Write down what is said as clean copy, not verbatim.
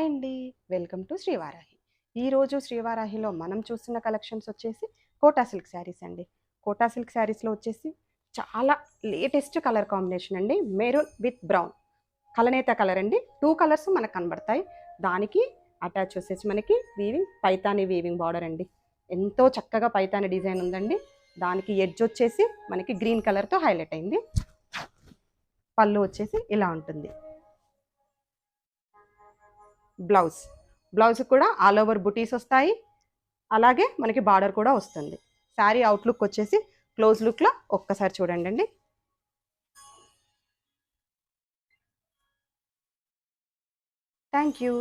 అండి. Welcome to Srivarahi. ఈరోజు శ్రీవారాహిలో మనం చూస్తున్న కలెక్షన్స్ వచ్చేసి కోటా సిల్క్ శారీస్ అండి. కోటా సిల్క్ శారీస్‌లో వచ్చేసి చాలా లేటెస్ట్ కలర్ కాంబినేషన్ అండి. Maroon with brown. కలనేత కలర్ అండి. 2 కలర్స్ మనకు కనబడతాయి. దానికి అటాచ్ వచ్చేసి మనకి పైతాని వీవింగ్ బార్డర్ అండి. ఎంతో చక్కగా పైతాని డిజైన్ ఉందండి. దానికి ఎడ్జ్ వచ్చేసి మనకి గ్రీన్ కలర్‌తో హైలైట్ అయింది. పళ్ళు వచ్చేసి ఇలా ఉంటుంది. బ్లౌజ్ కూడా ఆల్ ఓవర్ బుటీస్ వస్తాయి. అలాగే మనకి బార్డర్ కూడా వస్తుంది. శారీ అవుట్లుక్ వచ్చేసి క్లోజ్ లుక్లో ఒక్కసారి చూడండి. Thank you.